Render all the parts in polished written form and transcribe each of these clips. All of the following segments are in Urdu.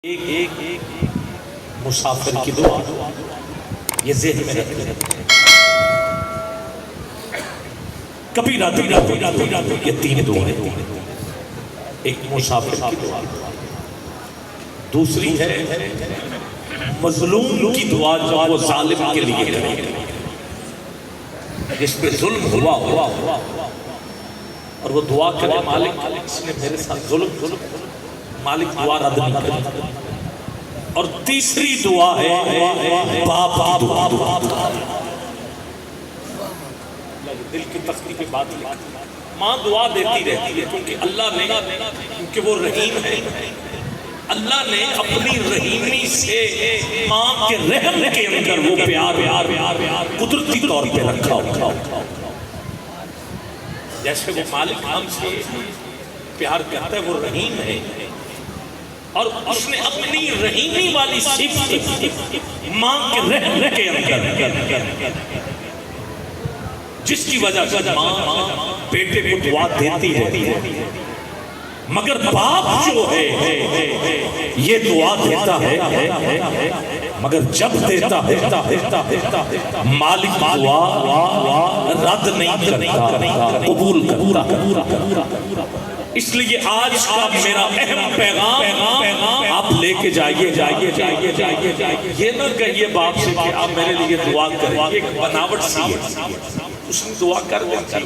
ایک مسافر کی دعا یہ ذہن میں رکھ لیں. کبھی نہ یہ تین دعائیں. ایک مسافر کی دعا، دوسری ہے مظلوم کی دعا جو وہ ظالم کے لیے کرے جس پہ ظلم ہوا اور وہ دعا کرے مالک اس نے میرے ساتھ ظلم مالک دعا رد نہیں کرے. اور تیسری دعا ہے باپ کی دعا. دل کی تختی پہ بات لکھی، ماں دعا دیتی رہتی ہے کیونکہ اللہ نے، کیونکہ وہ رحیم ہے، اللہ نے اپنی رحیمی سے ماں کے رحم کے اندر وہ پیار قدرتی طور پہ رکھا ہوا. جیسے وہ مالک ہم سے پیار کرتا ہے، وہ رحیم ہے اور اس نے اپنی رحیمی والی صفت ماں کے رحم کے اندر، جس کی وجہ سے ماں بیٹے کو دعا دیتی ہے. مگر باپ جو ہے یہ دعا دیتا ہے مگر جب دیتا ہے مالک دعا رد نہیں کرتا، قبول کرتا. اس لیے آج کا میرا اہم پیغام آپ لے کے جائیے. یہ نہ کہیے باپ سے کہ آپ میرے لیے دعا کریں، ایک بناوٹ سی ہے، اس نے دعا کر دیا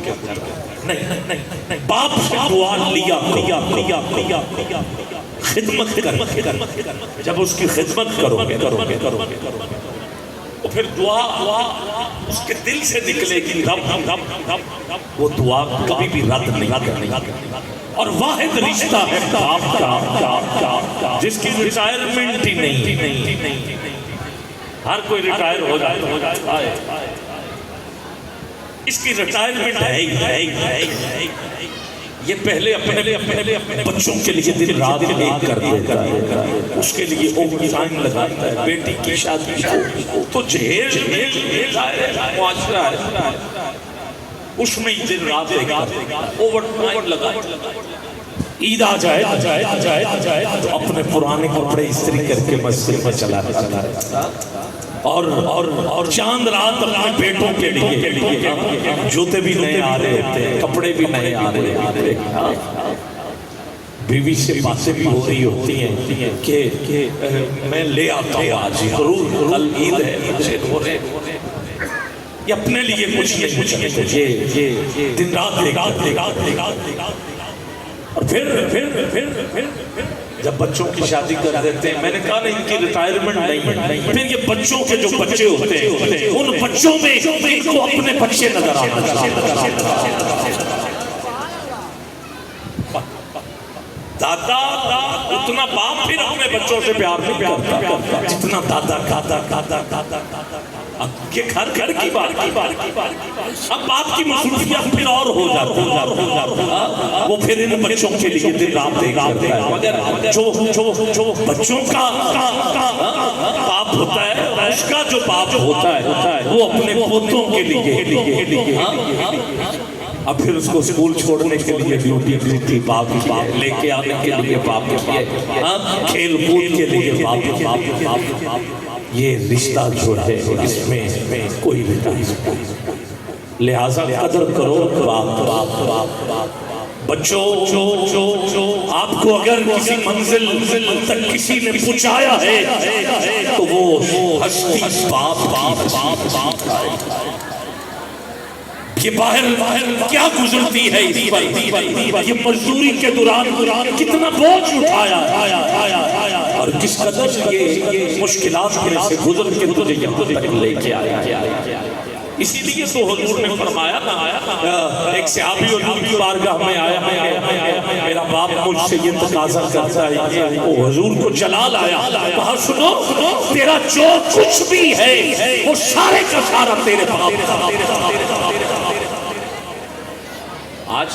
نہیں، باپ سے دعا لیا خدمت کر. جب اس کی خدمت کرو گے تو پھر دعا اس کے دل سے نکلے گی، وہ دعا کبھی بھی رد نہیں کرنی. اور واحد رشتہ ہے باپ کا جس کی ریٹائرمنٹ ہی نہیں. ہر کوئی ریٹائر ہو جاتا ہے، اس کی ریٹائرمنٹ ہے. یہ پہلے اپنے بچوں کے لیے دن رات ایک کر دیتا ہے، اس کے لیے اوور ٹائم لگاتا ہے. بیٹی کی شادی تو جہیز معاشرہ ہے، اس میں دن رات ایک اوور ٹائم لگاتا ہے. عید آ جائے تو اپنے پرانے کپڑے استری کر کے مسجد میں چلا رہا اور چاند رات اپنے بیٹوں کے لیے جوتے بھی نئے آ رہے ہوتے، کپڑے بھی نئے آ رہے ہوتے. بیوی سے باتیں بھی ہو رہی ہوتی ہیں کہ میں لے آتا ہوں آج ضرور، کل عید ہے مجھے ہو رہے. یہ اپنے لیے کچھ نہیں، یہ دن رات. اور پھر جب بچوں کی شادی کر دیتے ہیں، میں نے کہا نا ان کی ریٹائرمنٹ نہیں ہے، پھر یہ بچوں کے جو بچے ہوتے ہیں ان بچوں میں ان کو اپنے بچے نظر آنا چاہیے. دادا اتنا باپ پھر اپنے بچوں سے پیار نہیں کرتا جتنا دادا. یہ گھر کی بات. اب باپ کی مصروفیات پھر اور ہو جاتی، وہ پھر ان بچوں کے لیے دن رات دیکھتا ہے. مگر جو بچوں کا باپ ہوتا ہے، اس کا جو باپ ہوتا ہے وہ اپنے پوتوں کے لیے. اب پھر اس کو سکول چھوڑنے کے لیے ڈیوٹی باپ لے کے آنے کے لیے باپ، کھیل کود کے لیے باپ. یہ رشتہ جو ہے اس میں کوئی بھی نہیں. لہذا قدر کرو باپ. بچوں آپ کو اگر کسی منزل تک کسی نے پہنچایا ہے تو وہ ہستی باپ. یہ باہر کیا گزرتی ہے اس پر، یہ مزدوری کے دوران کتنا بوجھ اٹھایا اور کس قدر یہ مشکلات میں سے گزر کے تجھے یہاں تک لے کے آیا. اسی لیے تو حضور نے فرمایا نا، ایک صحابی حضور کی بارگاہ میں آیا ہے، میرا باپ مجھ سے یہ تقاضا کرتا ہے. وہ حضور کو جلال آیا، کہا سنو تیرا جو کچھ بھی ہے وہ سارے کا سارا تیرے باپ کا. آج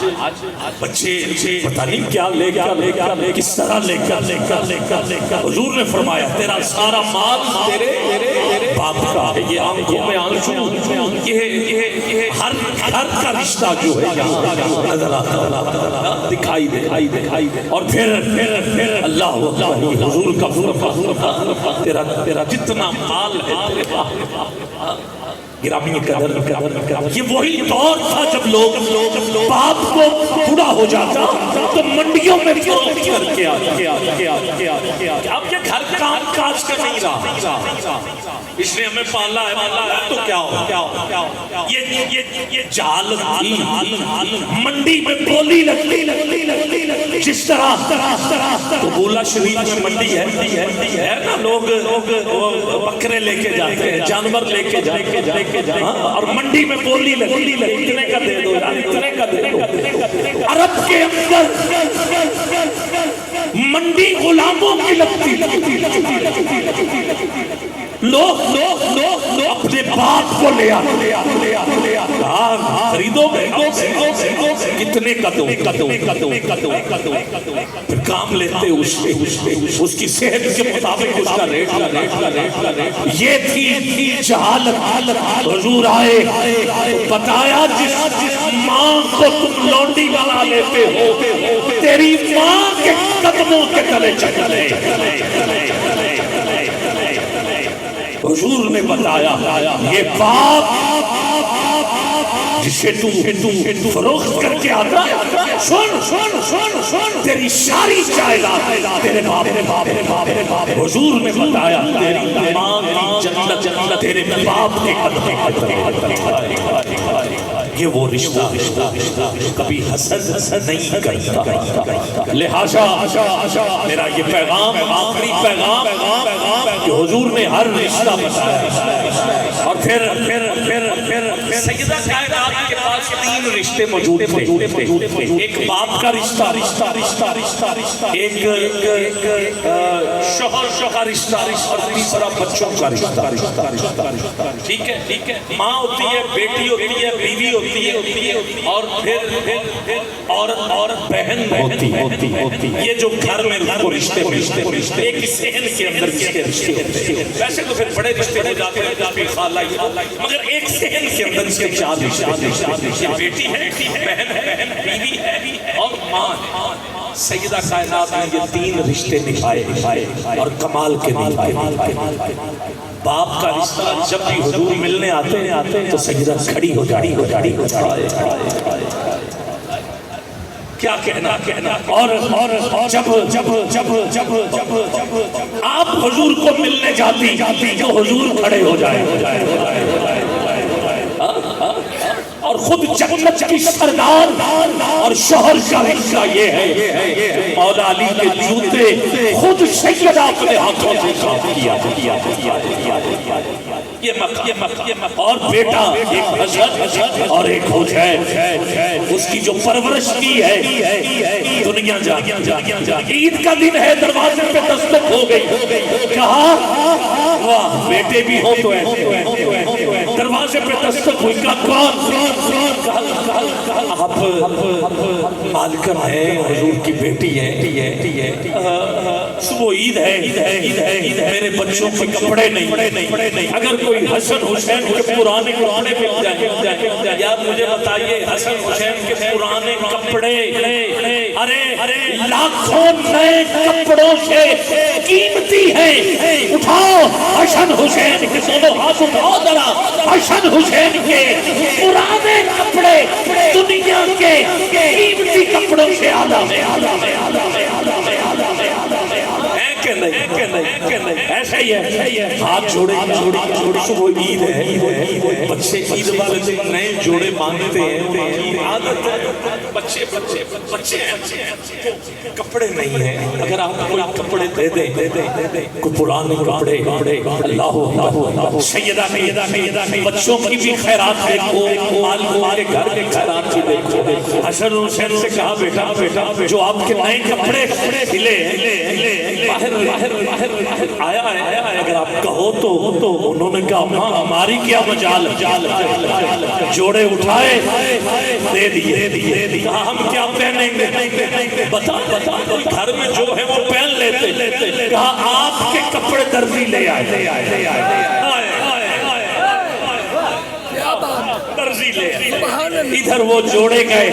بچے پتہ نہیں کیا لے کر کس طرح لے کر حضور نے فرمایا تیرا سارا مال تیرے باپ کا ہے. یہ آنکھوں میں آنسو، یہ ہر کا رشتہ جو ہے یہاں نظر آتا دکھائی دے. اور پھر اللہ حضور کا تیرا جتنا مال ہے گرامی قدر. یہ وہی دور تھا جب لوگ باپ کو بوڑھا ہو جاتا تو منڈیوں میں فروخت کر کے اب یہ گھر کام کاج کا نہیں رہا، اس نے ہمیں پالا ہے تو کیا ہو. یہ جہالت تھی. منڈی میں بولی لگتی جس طرح قبولہ شریف میں منڈی ہے نا، لوگ بکرے لے کے جاتے ہیں، جانور لے کے جاتے اور منڈی میں بولی لگی اتنے کا دے دو یار، اتنے کا دے دو. عرب کے اندر منڈی غلاموں کی لگتی لوگ اپنے باپ کو لے آتے خریدو گے کتنے کا دو. پھر کام لیتے اس کی صحت کے مطابق اس کا ریٹ. یہ تھی جہالت. حضور آئے بتایا جس ماں کو تم لونڈی بنا لیتے ہو تیری ماں کے قدموں کے تلے چلے. حضور نے بتایا یہ باپ جسے تم فروخت کر کے آتا سن تیری ساری جائیداد تیرے باپ. حضور نے بتایا تیری ماں کی جنت تیرے باپ کے قدموں. یہ وہ رشتہ کبھی حسد نہیں کرتا. لہذا میرا یہ پیغام آخری پیغام کہ حضور نے ہر رشتہ بتایا. اور پھر سیدہ کائنات کے پاس 3 رشتے موجود تھے. ایک باپ کا رشتہ، ایک شوہر کا رشتہ اور تیسرا بچوں کا رشتہ. ٹھیک ہے، ماں ہوتی ہے، بیٹی ہوتی ہے، بیوی ہوتی ہے اور پھر عورت بہن ہوتی. یہ جو گھر میں کو رشتے ایک صحن کے اندر رشتے ہوتے ہیں. ویسے تو پھر بڑے رشتے ہو جاتے ہیں خالہ، مگر ایک صحن کے اندر اس کے 4 رشتے. بیٹی ہے، بہن ہے، بیوی ہے اور ماں ہے. سیدہ کائنات نے یہ 3 رشتے نبھائے اور کمال کے نبھائے. باپ کا رشتہ جب بھی حضور ملنے آتے تو سیدہ کھڑی ہو جاتی. کیا کہنا. اور جب آپ حضور کو ملنے جاتی تو حضور کھڑے ہو جائے. اور خود جنت کی سردار اور شوہر کا رشتہ یہ ہے مولا علی کے جوتے خود سیدہ اپنے ہاتھوں سے صاف کیا. یہ مقام اور بیٹا ایک حسن اور ایک حسین، اس کی جو پرورش کی ہے دنیا جان. عید کا دن ہے، دروازے پہ دستک ہو گئی. کہا واہ بیٹے بھی ہو تو ایسے. دروازے پہ دستک ہوئی. کہا کون؟ آپ مالکم ہیں، حضور کی بیٹی ہے. صبح عید ہے، میرے بچوں کے کپڑے نہیں. اگر کوئی حسن حسین کے پرانے مل جائیں یا مجھے بتائیے حسن حسین کے پرانے کپڑے ارے لاکھوں نئے کپڑوں سے قیمتی ہیں. اٹھاؤ حسن حسین کے دونوں ہاتھ اٹھاؤ ذرا. حسن حسین کے پرانے کپڑے دنیا کے قیمتی کپڑوں سے اعلیٰ ایسا ہی ہے. ہاتھ جوڑے صبح عید ہے، بچے عید والے دن نئے جوڑے مانگتے ہیں. عادت ہے بچے کپڑے نہیں ہیں. اگر آپ کوئی کپڑے دے دیں کوئی پرانے کپڑے اللہ سیدہ نے بچوں کی بھی خیرات دیکھو، مال کے گھر کے خیرات بھی دیکھو. حسن حسین سے کہا بیٹا جو آپ کے نئے کپڑے سلے باہر آیا ہے، اگر آپ کہو تو انہوں نے کہا ماں ہماری کیا مجال، جوڑے اٹھائے دے دیے، کہا ہم کیا پہنیں گے، بتا گھر میں جو ہے وہ پہن لیتے، کہا آپ کے کپڑے درزی لے آئے، درزی لے ادھر وہ جوڑے گئے،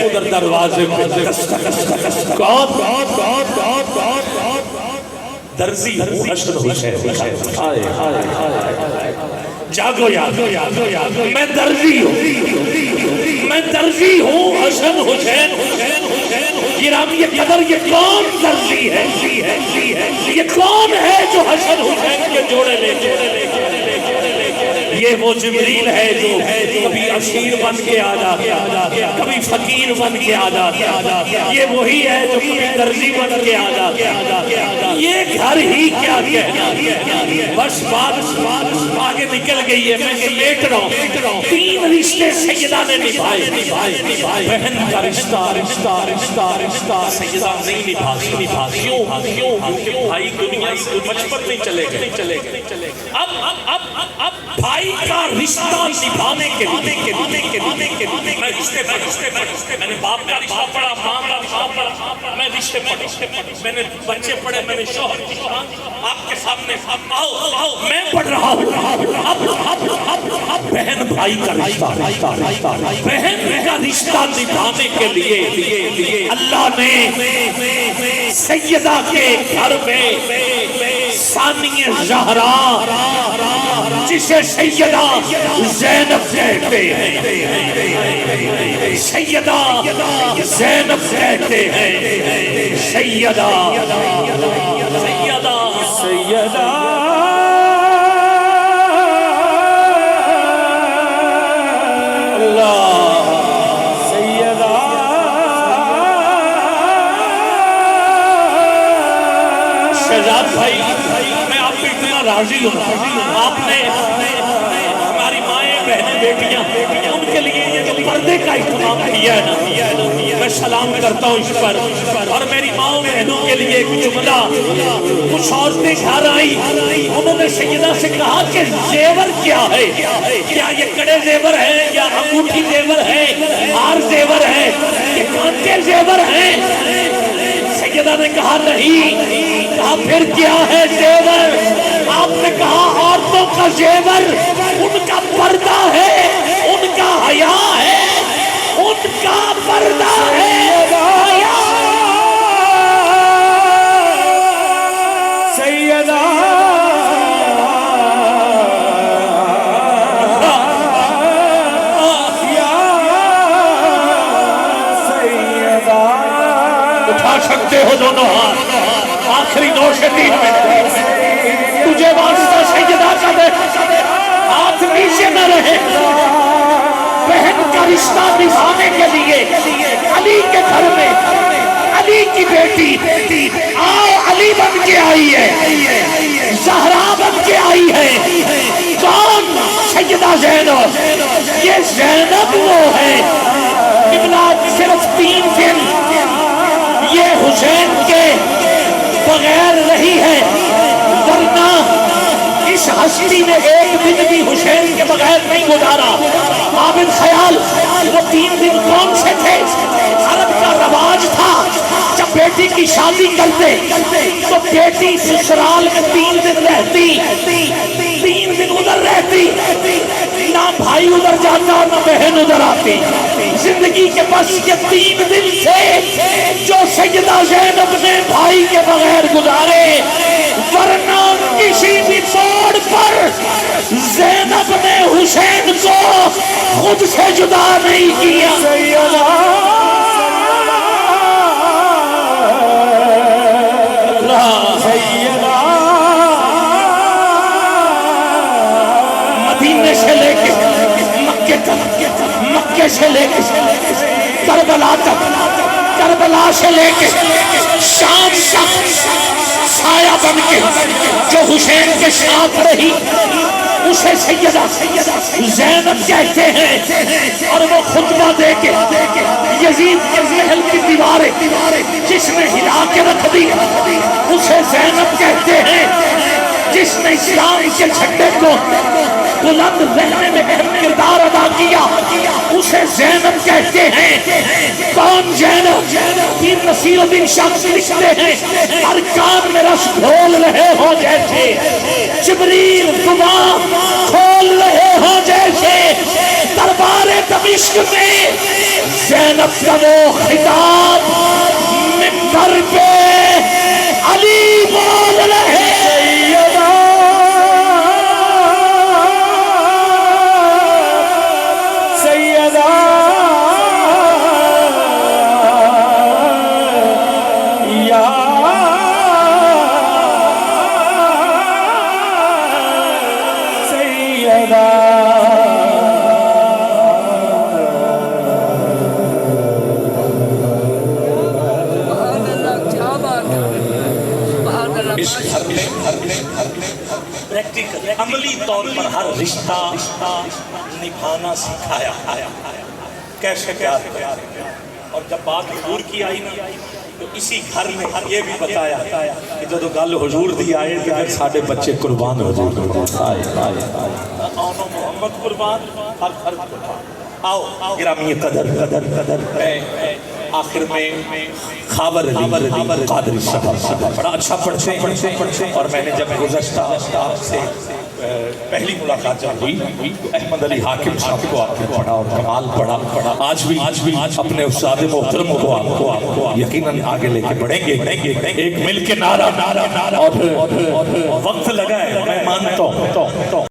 ادھر دروازے میں درزی حسن حسین، جاگو یاد، میں درزی ہوں حسن حسین، گرامی قدر یہ کون درزی ہے، یہ کون ہے جو حسن حسین کے جوڑے لے یہ وہ جبریل ہے جو کبھی اسیر بن کے آ جاتا، کبھی فقیر بن کے آ جاتا، یہ وہی ہے جو کبھی درزی بن کے آ جاتا، یہ گھر ہی کیا کہنا، بس بات آگے نکل گئی ہے، میں لیٹ رہا ہوں، 3 رشتے سیدہ نے نبھائے، بہن کا رشتہ سیدہ نہیں نبھا، کیوں بھائی دنیا سے بچپن میں چلے گئے، اب بھائی کا رشتہ نبھانے کے لیے میں رشتے پڑھا، میں نے باپ کا رشتہ پڑھا، ماں کا رشتہ پڑھا، میں رشتے پڑھا، میں نے بچے پڑھے، میں نے شوہر کی آپ کے سامنے آؤ میں پڑھ رہا ہوں، اب بہن بھائی کا رشتہ، بہن کا رشتہ نبھانے کے لیے اللہ نے سیدہ کے گھر میں ثانی زہرا جسے سیدہ زینب کہتے ہیں، سیدہ زینب کہتے ہیں، سیدہ شہزاد بھائی میں آپ پہ اتنا راضی ہوں، آپ نے ہماری مائیں بہنیں بیٹیاں ان کے لیے یہ جو پردے کا اہتمام کیا ہے نا، میں سلام کرتا ہوں اس پر، اور میری ماں بہنوں کے لیے ایک جملہ، کچھ عورتیں گھر آئی، انہوں نے سیدہ سے کہا کہ زیور کیا ہے، کیا یہ کڑے زیور ہیں یا انگوٹھی زیور ہے، ہار زیور ہے کہ کانٹے زیور ہیں، سیدہ نے کہا نہیں، کہا پھر کیا ہے زیور، آپ نے کہا عورتوں کا زیور ان کا پردہ ہے، ان کا حیا ہے، ان کا پردہ ہے، سیدہ اٹھا سکتے ہو دونوں ہاتھ، آخری 2 سے 3 منٹ تجھے واسطہ سیدہ کا دے، ہاتھ نیچے نہ رہے، بہن کا رشتہ نبھانے کے لیے علی کے گھر میں علی کی بیٹی آؤ علی بن کے آئی ہے، زہرا بن کے آئی ہے، کون؟ سیدہ زینب، یہ زینب وہ ہے، قبلہ صرف 3 دن یہ حسین کے بغیر رہی ہے، ورنہ اس ہستی نے ایک دن بھی حسین کے بغیر نہیں گزارا، عابد خیال وہ 3 دن کون سے تھے؟ عرب کا رواج تھا جب بیٹی کی شادی کرتے تو بیٹی سسرال میں 3 دن رہتی، 3 دن ادھر رہتی، نہ بھائی ادھر جاتا نہ بہن ادھر آتی، زندگی کے بس یہ 3 دن سے جو سیدہ زینب نے بھائی کے بغیر گزارے، ورنہ کسی بھی موڑ پر زینب نے حسین کو خود سے جدا نہیں کیا، مدینے سے لے کے مکے تک، مکے سے لے کے کربلا تک، کربلا سے لے کے شام تک سایہ بن کے جو حسین کے ساتھ رہی، اسے سیدہ زینب کہتے ہیں، اور وہ خطبہ دے کے یزید کے محل کی دیواریں جس نے ہلا کے رکھ دی اسے زینب کہتے ہیں، جس نے اسلام کے جھنڈے کو بلند رہنے میں اہم کردار ادا کیا اسے زینب کہتے ہیں۔ کون زینب؟ پیر نصیر الدین شاہ لکھتے ہیں، ارکان میں رس گھول رہے ہو جیسے جبریل زبان کھول رہے ہو جیسے دربار دمشق میں زینب کا وہ خطاب منبر پہ علی بول رہے عملی طور پر ہر رشتہ نبھانا سکھایا، کیسے پیار کرنا۔ اور جب بات حضور کی آئی نا تو اسی گھر میں یہ بھی بتایا کہ جب گل حضور دی آئے تو پھر ساڈے بچے قربان حضور محمد قربان، ہر فرد قربان۔ آؤ گرامی قدر آخر میں خاور علی قادری صاحب بڑا اچھا پڑھتے ہیں، اور میں نے جب گزشتہ آپ سے پہلی ملاقات جب ہوئی احمد علی حاکم صاحب کو آپ نے پڑھا اور کمال پڑھا۔ آج بھی اپنے استاد محترم کو آپ یقیناً آگے لے کے بڑھیں گے، ایک مل کے نعرہ اور وقت لگا ہے میں مانتا ہوں۔